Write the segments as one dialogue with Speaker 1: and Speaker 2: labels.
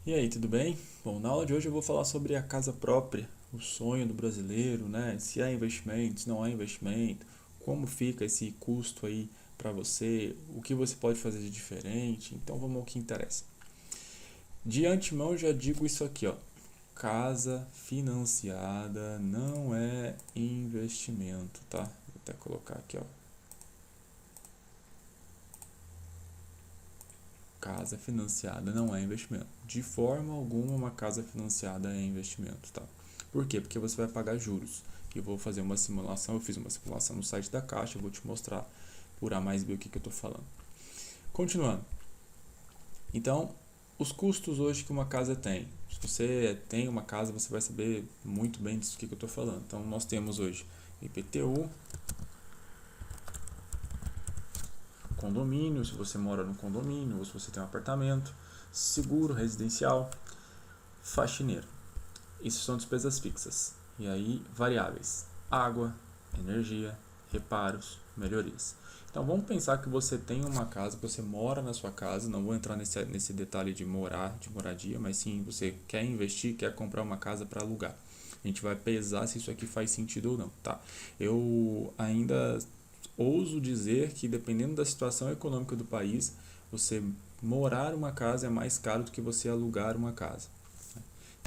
Speaker 1: E aí, tudo bem? Bom, na aula de hoje eu vou falar sobre a casa própria, o sonho do brasileiro, né? Se há investimento, se não há investimento, como fica esse custo aí para você, o que você pode fazer de diferente. Então vamos ao que interessa. De antemão já digo isso aqui, ó. Casa financiada não é investimento, tá? Vou até colocar aqui, ó. Casa financiada não é investimento. De forma alguma, uma casa financiada é investimento, tá? Por quê? Porque você vai pagar juros. Eu vou fazer uma simulação, eu fiz uma simulação no site da Caixa, eu vou te mostrar por A mais B o que eu estou falando. Continuando. Então, os custos hoje que uma casa tem. Se você tem uma casa, você vai saber muito bem disso que eu estou falando. Então, nós temos hoje IPTU, condomínio, se você mora no condomínio ou se você tem um apartamento, seguro residencial, faxineiro. Isso são despesas fixas. E aí, variáveis: água, energia, reparos, melhorias. Então, vamos pensar que você tem uma casa, você mora na sua casa. Não vou entrar nesse detalhe de morar, de moradia, mas sim você quer investir, quer comprar uma casa para alugar. A gente vai pesar se isso aqui faz sentido ou não, tá? Eu ainda ouso dizer que, dependendo da situação econômica do país, você morar uma casa é mais caro do que você alugar uma casa.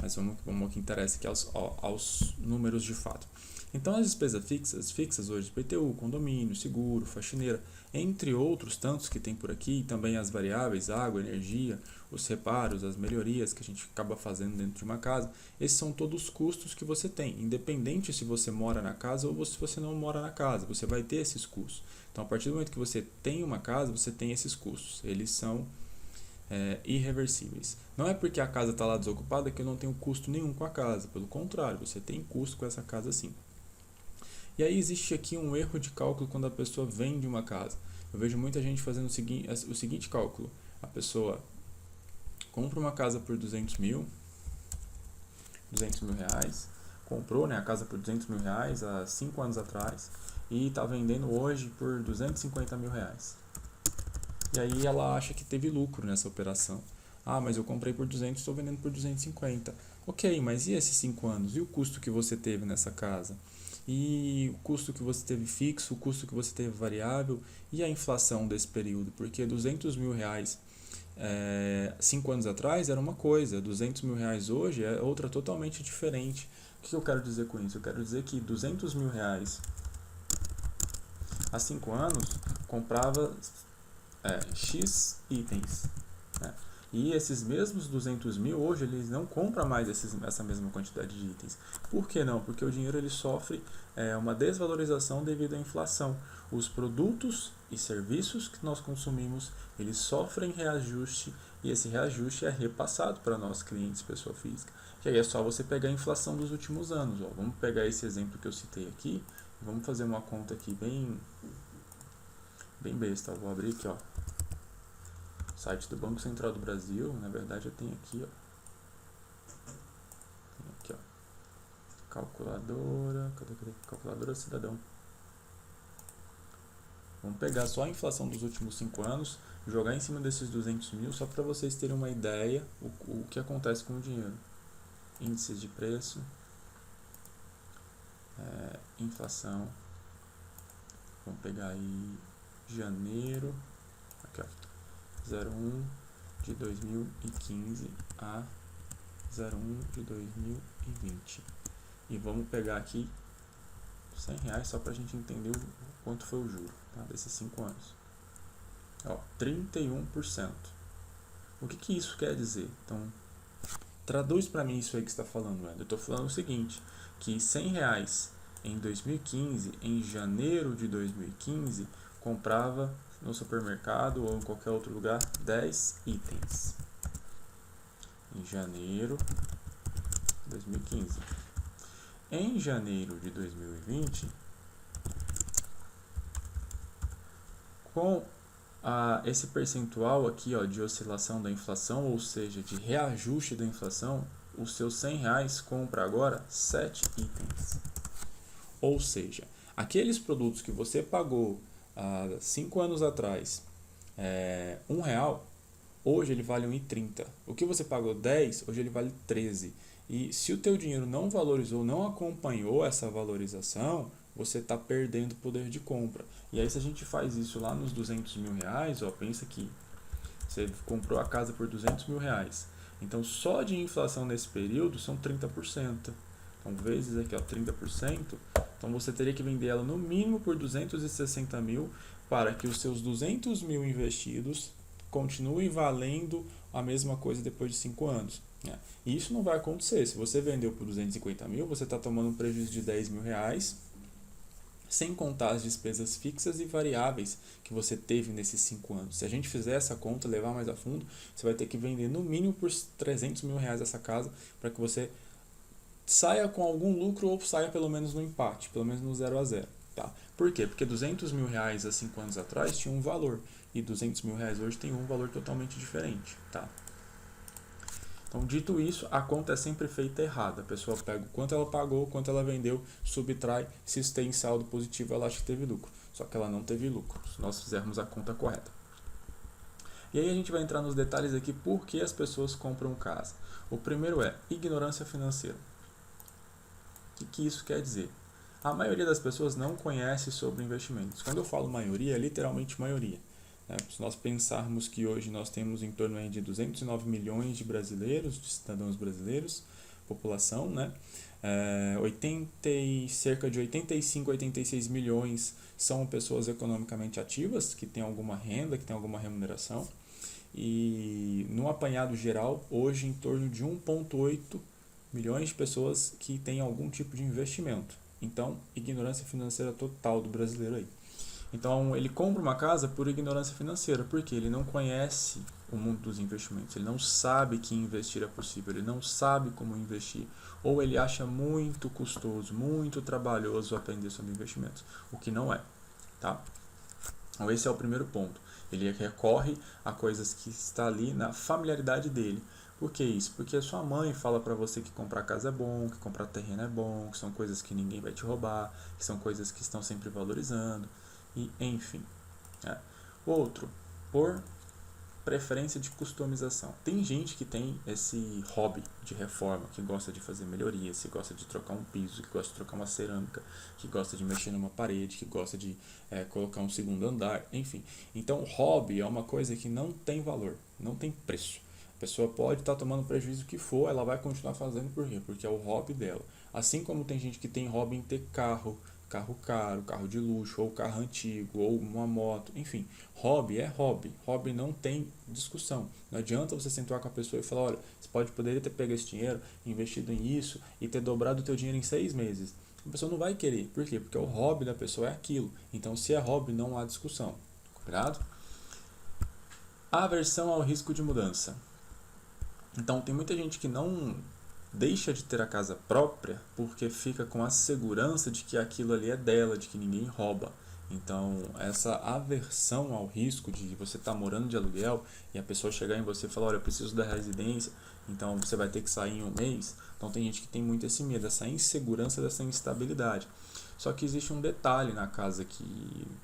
Speaker 1: Mas vamos ao que interessa, que é aos números de fato. Então, as despesas fixas hoje, IPTU, condomínio, seguro, faxineira, entre outros tantos que tem por aqui, e também as variáveis, água, energia, os reparos, as melhorias que a gente acaba fazendo dentro de uma casa, esses são todos os custos que você tem, independente se você mora na casa ou se você não mora na casa, você vai ter esses custos. Então, a partir do momento que você tem uma casa, você tem esses custos, eles são irreversíveis. Não é porque a casa está lá desocupada que eu não tenho custo nenhum com a casa, pelo contrário, você tem custo com essa casa sim. E aí existe aqui um erro de cálculo quando a pessoa vende uma casa. Eu vejo muita gente fazendo o seguinte cálculo: a pessoa compra uma casa por 200 mil reais, comprou, né, a casa por 200 mil reais há 5 anos atrás e está vendendo hoje por 250 mil reais. E aí ela acha que teve lucro nessa operação. Ah, mas eu comprei por 200, estou vendendo por 250. Ok, mas e esses 5 anos? E o custo que você teve nessa casa? E o custo que você teve fixo, o custo que você teve variável e a inflação desse período? Porque 200 mil reais 5 anos atrás era uma coisa, 200 mil reais hoje é outra totalmente diferente. O que eu quero dizer com isso? Eu quero dizer que 200 mil reais há 5 anos comprava X itens, né? E esses mesmos 200 mil hoje eles não compram mais essa mesma quantidade de itens. Por que não? Porque o dinheiro ele sofre uma desvalorização devido à inflação. Os produtos e serviços que nós consumimos eles sofrem reajuste e esse reajuste é repassado para nós clientes, pessoa física. E aí é só você pegar a inflação dos últimos anos. Ó. Vamos pegar esse exemplo que eu citei aqui e vamos fazer uma conta aqui bem besta. Vou abrir aqui, ó, site do Banco Central do Brasil. Na verdade eu tenho aqui, ó. Calculadora. Cadê? Calculadora cidadão. Vamos pegar só a inflação dos últimos 5 anos, jogar em cima desses 200 mil, só para vocês terem uma ideia o que acontece com o dinheiro. Índices de preço, inflação. Vamos pegar aí janeiro, aqui, ó, 01 de 2015 a 01 de 2020. E vamos pegar aqui R$100 só para a gente entender o quanto foi o juro, tá, desses 5 anos. Ó, 31%. O que isso quer dizer? Então, traduz para mim isso aí que você está falando, Ed. Eu estou falando o seguinte, que R$100 em 2015, em janeiro de 2015, comprava no supermercado ou em qualquer outro lugar 10 itens. Em janeiro de 2015. Em janeiro de 2020, com esse percentual aqui, ó, de oscilação da inflação, ou seja, de reajuste da inflação, os seus R$100 compra agora 7 itens. Ou seja, aqueles produtos que você pagou há 5 anos atrás R$1, hoje ele vale 1,30. O que você pagou 10, hoje ele vale 13. E se o teu dinheiro não valorizou, não acompanhou essa valorização, você está perdendo poder de compra. E aí se a gente faz isso lá nos 200 mil reais, ó, pensa que você comprou a casa por 200 mil reais. Então só de inflação nesse período são 30%. Então vezes aqui, ó, 30%. Então você teria que vender ela no mínimo por 260 mil para que os seus 200 mil investidos continuem valendo a mesma coisa depois de 5 anos. Né? E isso não vai acontecer. Se você vendeu por 250 mil, você está tomando um prejuízo de 10 mil reais, sem contar as despesas fixas e variáveis que você teve nesses 5 anos. Se a gente fizer essa conta, levar mais a fundo, você vai ter que vender no mínimo por 300 mil reais essa casa para que você saia com algum lucro ou saia pelo menos no empate, pelo menos no 0 a 0. Tá? Por quê? Porque 200 mil reais há 5 anos atrás tinha um valor e 200 mil reais hoje tem um valor totalmente diferente. Tá? Então, dito isso, a conta é sempre feita errada. A pessoa pega o quanto ela pagou, quanto ela vendeu, subtrai, se tem saldo positivo, ela acha que teve lucro. Só que ela não teve lucro, se nós fizermos a conta correta. E aí a gente vai entrar nos detalhes aqui por que as pessoas compram casa. O primeiro é ignorância financeira. O que isso quer dizer? A maioria das pessoas não conhece sobre investimentos. Quando eu falo maioria, é literalmente maioria. Se nós pensarmos que hoje nós temos em torno de 209 milhões de brasileiros, de cidadãos brasileiros, população, né? Cerca de 85, 86 milhões são pessoas economicamente ativas, que têm alguma renda, que têm alguma remuneração. E no apanhado geral, hoje em torno de 1,8 milhões de pessoas que têm algum tipo de investimento. Então, ignorância financeira total do brasileiro aí. Então, ele compra uma casa por ignorância financeira, porque ele não conhece o mundo dos investimentos, ele não sabe que investir é possível, ele não sabe como investir, ou ele acha muito custoso, muito trabalhoso aprender sobre investimentos, o que não é. Tá? Então, esse é o primeiro ponto. Ele recorre a coisas que está ali na familiaridade dele. Por que isso? Porque a sua mãe fala para você que comprar casa é bom, que comprar terreno é bom, que são coisas que ninguém vai te roubar, que são coisas que estão sempre valorizando. E, enfim. Outro, por preferência de customização. Tem gente que tem esse hobby de reforma, que gosta de fazer melhorias, que gosta de trocar um piso, que gosta de trocar uma cerâmica, que gosta de mexer numa parede, que gosta de colocar um segundo andar, enfim. Então, hobby é uma coisa que não tem valor, não tem preço. A pessoa pode estar tomando prejuízo que for, ela vai continuar fazendo por quê? Porque é o hobby dela. Assim como tem gente que tem hobby em ter carro caro, carro de luxo, ou carro antigo, ou uma moto, enfim. Hobby é hobby. Hobby não tem discussão. Não adianta você sentar com a pessoa e falar, olha, você poderia ter pego esse dinheiro, investido em isso e ter dobrado o teu dinheiro em 6 meses. A pessoa não vai querer. Por quê? Porque o hobby da pessoa é aquilo. Então, se é hobby, não há discussão. Combinado? Aversão ao risco de mudança. Então, tem muita gente que não deixa de ter a casa própria porque fica com a segurança de que aquilo ali é dela, de que ninguém rouba. Então, essa aversão ao risco de você estar morando de aluguel e a pessoa chegar em você e falar, olha, eu preciso da residência, então você vai ter que sair em um mês. Então, tem gente que tem muito esse medo, essa insegurança, dessa instabilidade. Só que existe um detalhe na casa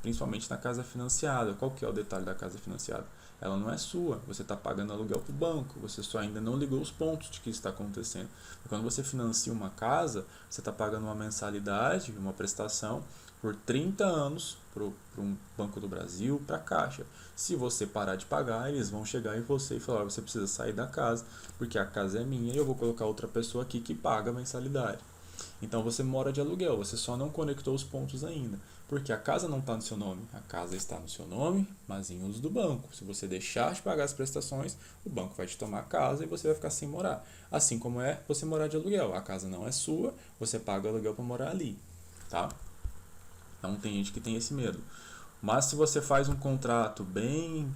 Speaker 1: principalmente na casa financiada. Qual que é o detalhe da casa financiada? Ela não é sua, você está pagando aluguel para o banco, você só ainda não ligou os pontos de que isso está acontecendo. E quando você financia uma casa, você está pagando uma mensalidade, uma prestação por 30 anos para um Banco do Brasil, para a Caixa. Se você parar de pagar, eles vão chegar em você e falar, você precisa sair da casa, porque a casa é minha e eu vou colocar outra pessoa aqui que paga a mensalidade. Então você mora de aluguel, você só não conectou os pontos ainda. Porque a casa não está no seu nome. A casa está no seu nome, mas em uso do banco. Se você deixar de pagar as prestações, o banco vai te tomar a casa e você vai ficar sem morar. Assim como é você morar de aluguel. A casa não é sua, você paga o aluguel para morar ali. Tá? Então tem gente que tem esse medo. Mas se você faz um contrato bem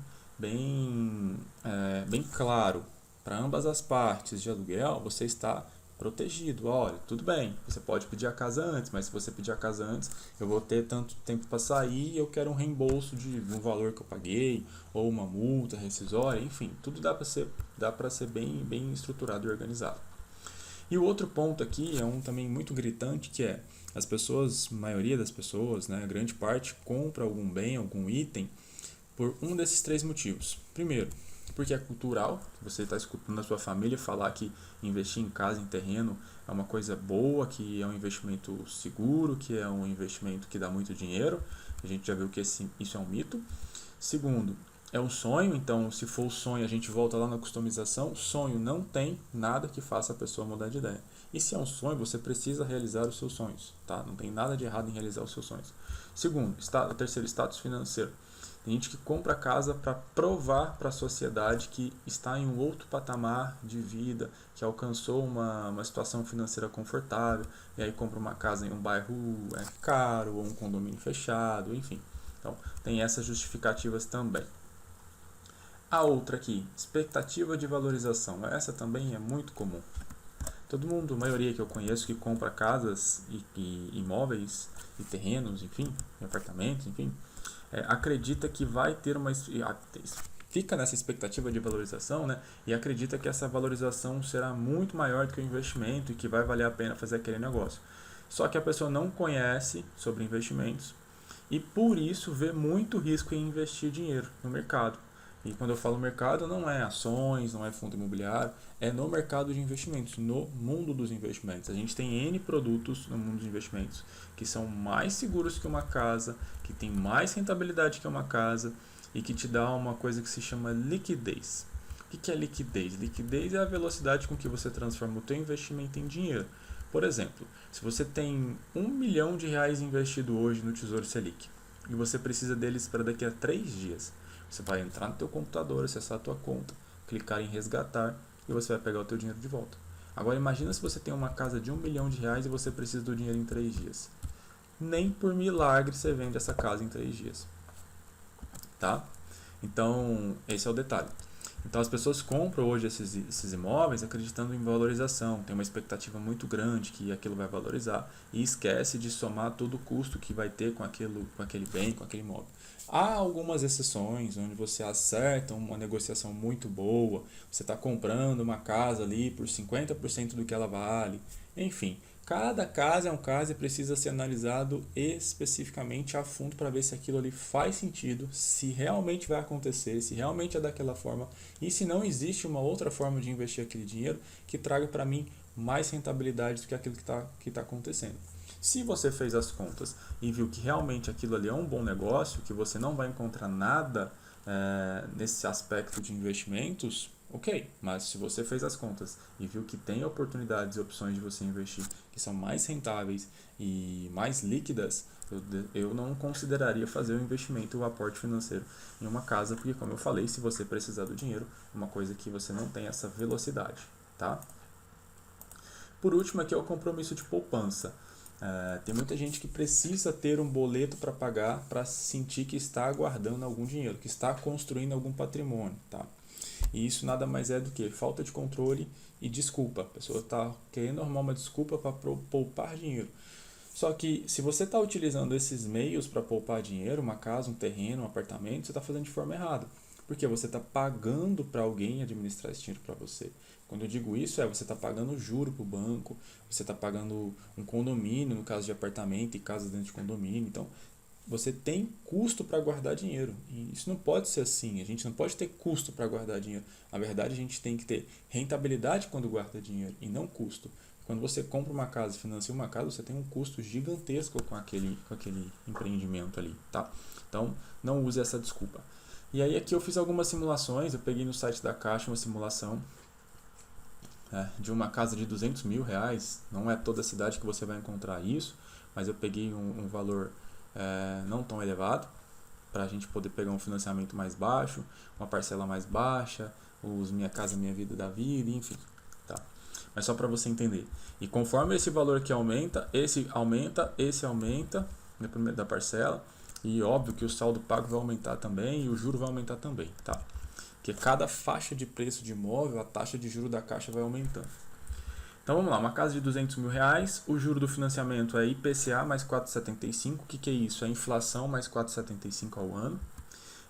Speaker 1: claro para ambas as partes de aluguel, você está protegido. Olha, tudo bem, você pode pedir a casa antes, mas se você pedir a casa antes, eu vou ter tanto tempo para sair e eu quero um reembolso de um valor que eu paguei, ou uma multa rescisória, enfim, tudo dá para ser bem estruturado e organizado. E o outro ponto aqui é um também muito gritante, que é as pessoas, maioria das pessoas, né, grande parte, compra algum bem, algum item por um desses 3 motivos. Primeiro, porque é cultural. Você está escutando a sua família falar que investir em casa, em terreno, é uma coisa boa, que é um investimento seguro, que é um investimento que dá muito dinheiro. A gente já viu que isso é um mito. Segundo, é um sonho, então se for o sonho, a gente volta lá na customização. Sonho não tem nada que faça a pessoa mudar de ideia. E se é um sonho, você precisa realizar os seus sonhos, tá? Não tem nada de errado em realizar os seus sonhos. Segundo, terceiro, status financeiro. Tem gente que compra casa para provar para a sociedade que está em um outro patamar de vida, que alcançou uma situação financeira confortável, e aí compra uma casa em um bairro caro, ou um condomínio fechado, enfim. Então, tem essas justificativas também. A outra aqui, expectativa de valorização. Essa também é muito comum. Todo mundo, a maioria que eu conheço que compra casas e imóveis e terrenos, enfim, e apartamentos, enfim, acredita que vai ter fica nessa expectativa de valorização, né? E acredita que essa valorização será muito maior do que o investimento e que vai valer a pena fazer aquele negócio. Só que a pessoa não conhece sobre investimentos e por isso vê muito risco em investir dinheiro no mercado. E quando eu falo mercado, não é ações, não é fundo imobiliário, é no mercado de investimentos, no mundo dos investimentos. A gente tem N produtos no mundo dos investimentos que são mais seguros que uma casa, que tem mais rentabilidade que uma casa e que te dá uma coisa que se chama liquidez. O que é liquidez? Liquidez é a velocidade com que você transforma o teu investimento em dinheiro. Por exemplo, se você tem R$ 1 milhão investido hoje no Tesouro Selic e você precisa deles para daqui a 3 dias, você vai entrar no teu computador, acessar a tua conta, clicar em resgatar e você vai pegar o teu dinheiro de volta. Agora imagina se você tem uma casa de R$ 1 milhão e você precisa do dinheiro em 3 dias. Nem por milagre você vende essa casa em 3 dias. Tá? Então, esse é o detalhe. Então as pessoas compram hoje esses imóveis acreditando em valorização, tem uma expectativa muito grande que aquilo vai valorizar e esquece de somar todo o custo que vai ter com aquele bem, com aquele imóvel. Há algumas exceções onde você acerta uma negociação muito boa, você está comprando uma casa ali por 50% do que ela vale, enfim. Cada caso é um caso e precisa ser analisado especificamente a fundo para ver se aquilo ali faz sentido, se realmente vai acontecer, se realmente é daquela forma e se não existe uma outra forma de investir aquele dinheiro que traga para mim mais rentabilidade do que aquilo que tá acontecendo. Se você fez as contas e viu que realmente aquilo ali é um bom negócio, que você não vai encontrar nada nesse aspecto de investimentos, ok, mas se você fez as contas e viu que tem oportunidades e opções de você investir que são mais rentáveis e mais líquidas, eu não consideraria fazer o investimento, o aporte financeiro em uma casa, porque como eu falei, se você precisar do dinheiro, é uma coisa que você não tem essa velocidade, tá? Por último aqui é o compromisso de poupança. Tem muita gente que precisa ter um boleto para pagar para sentir que está guardando algum dinheiro, que está construindo algum patrimônio, tá? E isso nada mais é do que falta de controle e desculpa. A pessoa está querendo arrumar uma desculpa para poupar dinheiro. Só que se você está utilizando esses meios para poupar dinheiro, uma casa, um terreno, um apartamento, você está fazendo de forma errada. Porque você está pagando para alguém administrar esse dinheiro para você. Quando eu digo isso, você está pagando juro para o banco, você está pagando um condomínio, no caso de apartamento e casas dentro de condomínio. Então, você tem custo para guardar dinheiro. E isso não pode ser assim. A gente não pode ter custo para guardar dinheiro. Na verdade, a gente tem que ter rentabilidade quando guarda dinheiro e não custo. Quando você compra uma casa, financia uma casa, você tem um custo gigantesco com aquele empreendimento ali, tá? Então, não use essa desculpa. E aí aqui eu fiz algumas simulações, eu peguei no site da Caixa uma simulação de uma casa de R$ 200 mil. Não é toda a cidade que você vai encontrar isso, mas eu peguei um valor não tão elevado para a gente poder pegar um financiamento mais baixo, uma parcela mais baixa, os Minha Casa Minha Vida da Vida, enfim, tá? Mas só para você entender. E conforme esse valor aqui aumenta, esse aumenta da parcela, e óbvio que o saldo pago vai aumentar também e o juro vai aumentar também, tá? Porque cada faixa de preço de imóvel, a taxa de juro da Caixa vai aumentando. Então vamos lá, uma casa de R$ 200 mil, o juro do financiamento é IPCA mais 4,75. O que é isso? É inflação mais 4,75 ao ano.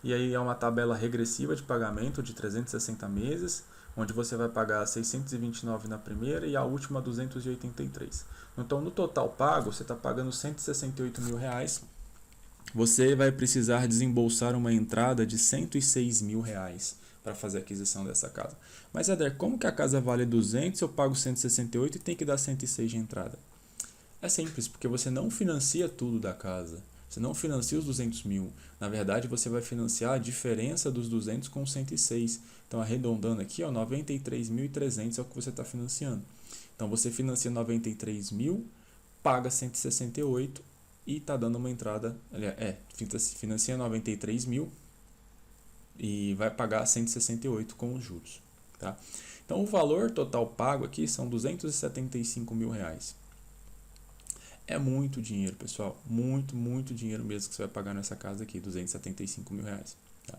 Speaker 1: E aí é uma tabela regressiva de pagamento de 360 meses, onde você vai pagar 629 na primeira e a última 283. Então no total pago, você está pagando R$ 168 mil. Você vai precisar desembolsar uma entrada de R$ 106 mil. para fazer a aquisição dessa casa. Mas, Éder, como que a casa vale 200, eu pago 168 e tem que dar 106 de entrada? É simples, porque você não financia tudo da casa. Você não financia os 200 mil. Na verdade, você vai financiar a diferença dos 200 com 106. Então, arredondando aqui, 93.300 é o que você está financiando. Então, você financia 93 mil, paga 168 e está dando uma entrada... financia 93 mil e vai pagar 168 com os juros. Tá? Então, o valor total pago aqui são 275 mil reais. É muito dinheiro, pessoal. Muito, muito dinheiro mesmo que você vai pagar nessa casa aqui, 275 mil reais. Tá?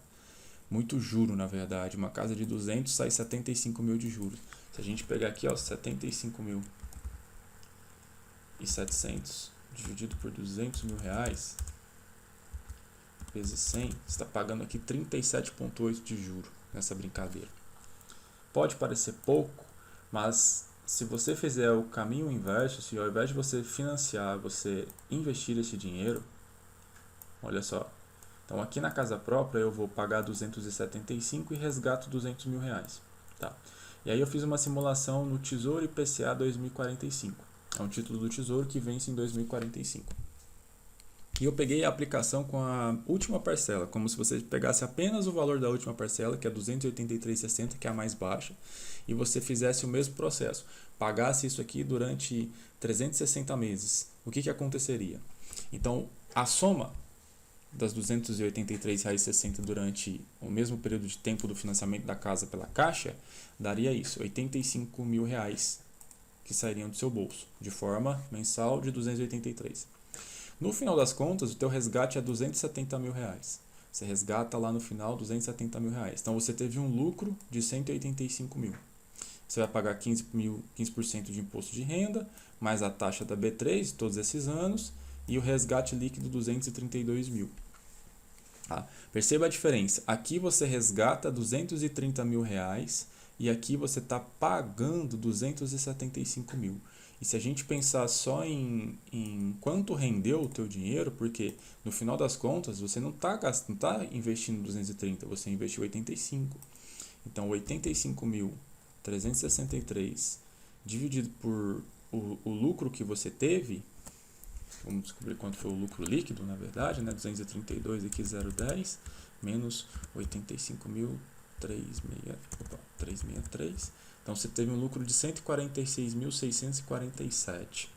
Speaker 1: Muito juro, na verdade. Uma casa de 200 sai 75 mil de juros. Se a gente pegar aqui, 75.700 dividido por 200 mil reais, vezes 100, você está pagando aqui 37,8 de juro nessa brincadeira. Pode parecer pouco, mas se você fizer o caminho inverso, se ao invés de você financiar, você investir esse dinheiro, olha só. Então aqui na casa própria eu vou pagar 275 e resgato 200 mil reais. Tá? E aí eu fiz uma simulação no Tesouro IPCA 2045. É um título do Tesouro que vence em 2045. E eu peguei a aplicação com a última parcela, como se você pegasse apenas o valor da última parcela, que é 283,60, que é a mais baixa, e você fizesse o mesmo processo, pagasse isso aqui durante 360 meses. O que aconteceria? Então, a soma das R$ 283,60 durante o mesmo período de tempo do financiamento da casa pela Caixa, daria isso, R$ 85 mil reais que sairiam do seu bolso, de forma mensal de 283. No final das contas, o teu resgate é 270 mil reais. Você resgata lá no final 270 mil reais. Então você teve um lucro de 185 mil. Você vai pagar 15% de imposto de renda, mais a taxa da B3 todos esses anos e o resgate líquido 232 mil. Tá? Perceba a diferença. Aqui você resgata 230 mil reais e aqui você está pagando 275 mil. E se a gente pensar só em quanto rendeu o teu dinheiro, porque no final das contas você não está investindo 230, você investiu 85. Então 85.363 dividido por o lucro que você teve, vamos descobrir quanto foi o lucro líquido, na verdade, né? 232 aqui 0,10 menos 85.363. Então você teve um lucro de 146.647.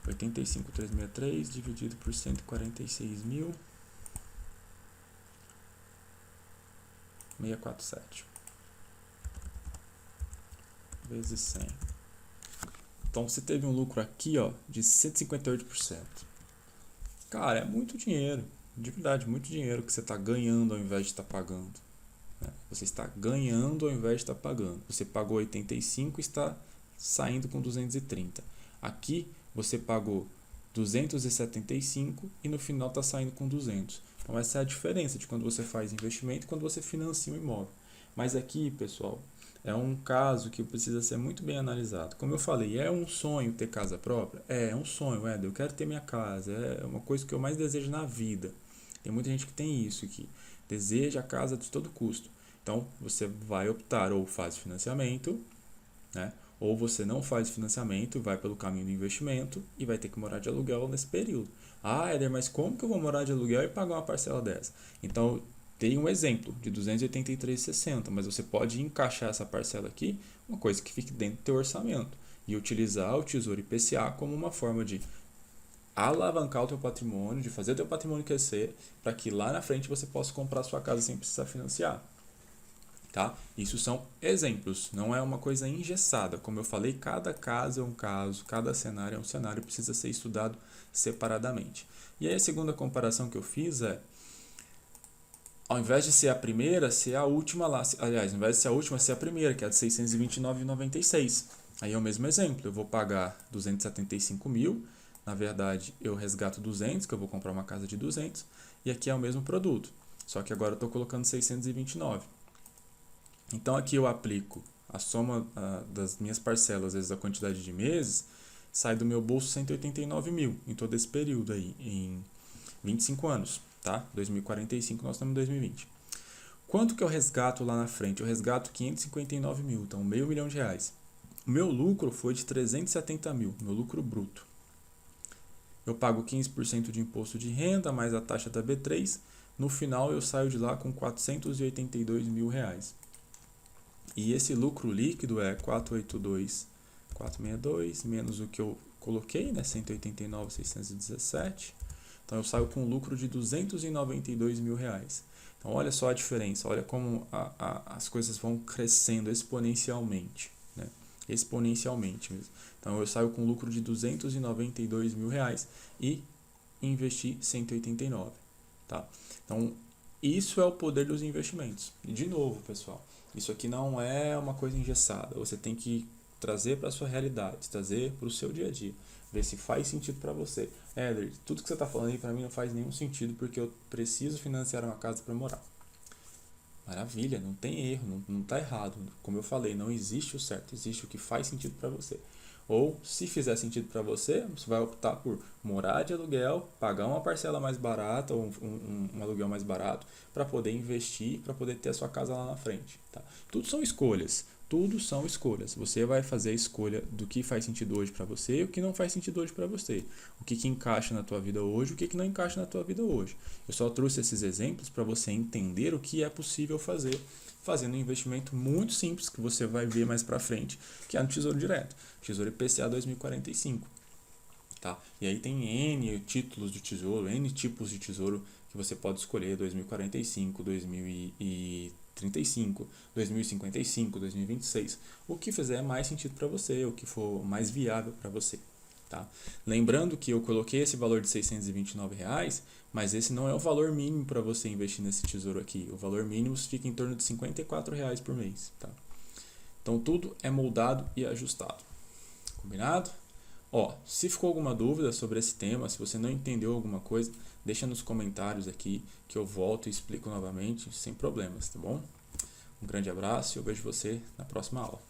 Speaker 1: 85.363 dividido por 146.647 vezes 100. Então você teve um lucro aqui, de 158%. Cara, é muito dinheiro, de verdade, muito dinheiro que você está ganhando ao invés de estar pagando. Você está ganhando ao invés de estar pagando. Você pagou 85 e está saindo com 230. Aqui você pagou 275 e no final está saindo com 200. Então essa é a diferença de quando você faz investimento e quando você financia um imóvel. Mas aqui, pessoal, é um caso que precisa ser muito bem analisado. Como eu falei, é um sonho ter casa própria? É um sonho, Éder. Eu quero ter minha casa. É uma coisa que eu mais desejo na vida. Tem muita gente que tem isso aqui. Deseja a casa de todo custo. Então, você vai optar ou faz financiamento, né? Ou você não faz financiamento, vai pelo caminho do investimento e vai ter que morar de aluguel nesse período. Ah, Éder, mas como que eu vou morar de aluguel e pagar uma parcela dessa? Então, tem um exemplo de 283,60, mas você pode encaixar essa parcela aqui, uma coisa que fique dentro do teu orçamento, e utilizar o Tesouro IPCA como uma forma de alavancar o teu patrimônio, de fazer o teu patrimônio crescer, para que lá na frente você possa comprar a sua casa sem precisar financiar. Tá? Isso são exemplos, não é uma coisa engessada. Como eu falei, cada caso é um caso, cada cenário é um cenário, precisa ser estudado separadamente. E aí a segunda comparação que eu fiz é, ao invés de ser a primeira, ser a última lá. Aliás, ao invés de ser a última, ser a primeira, que é a de 629,96. Aí é o mesmo exemplo, eu vou pagar 275 mil, na verdade eu resgato 200, que eu vou comprar uma casa de 200, e aqui é o mesmo produto, só que agora eu estou colocando 629. Então aqui eu aplico a soma das minhas parcelas vezes a quantidade de meses, sai do meu bolso 189 mil em todo esse período aí, em 25 anos, tá? 2045 nós estamos em 2020. Quanto que eu resgato lá na frente? Eu resgato 559 mil, então meio milhão de reais. O meu lucro foi de 370 mil, meu lucro bruto. Eu pago 15% de imposto de renda, mais a taxa da B3. No final eu saio de lá com 482 mil reais. E esse lucro líquido é 462 menos o que eu coloquei, né? 189.617. Então eu saio com um lucro de 292 mil reais. Então olha só a diferença, olha como as coisas vão crescendo exponencialmente, né? Exponencialmente mesmo. Então eu saio com um lucro de 292 mil reais e investi 189, tá? Então isso é o poder dos investimentos. E de novo, pessoal, isso aqui não é uma coisa engessada. Você tem que trazer para a sua realidade, trazer para o seu dia a dia, ver se faz sentido para você. Éder, tudo que você está falando aí para mim não faz nenhum sentido porque eu preciso financiar uma casa para morar. Maravilha, não tem erro, não está errado. Como eu falei, não existe o certo, existe o que faz sentido para você. Ou, se fizer sentido para você, você vai optar por morar de aluguel, pagar uma parcela mais barata ou um aluguel mais barato para poder investir, para poder ter a sua casa lá na frente. Tá? Tudo são escolhas. Tudo são escolhas. Você vai fazer a escolha do que faz sentido hoje para você e o que não faz sentido hoje para você. O que encaixa na tua vida hoje e o que não encaixa na tua vida hoje. Eu só trouxe esses exemplos para você entender o que é possível fazer fazendo um investimento muito simples que você vai ver mais para frente, que é no Tesouro Direto, Tesouro IPCA 2045. Tá? E aí tem N títulos de tesouro, N tipos de tesouro que você pode escolher, 2045, 2035, 2055, 2026, o que fizer mais sentido para você, o que for mais viável para você. Tá? Lembrando que eu coloquei esse valor de R$629, mas esse não é o valor mínimo para você investir nesse tesouro aqui. O valor mínimo fica em torno de R$54 por mês. Tá? Então tudo é moldado e ajustado. Combinado? Ó, se ficou alguma dúvida sobre esse tema, se você não entendeu alguma coisa, deixa nos comentários aqui que eu volto e explico novamente sem problemas, tá bom? Um grande abraço e eu vejo você na próxima aula.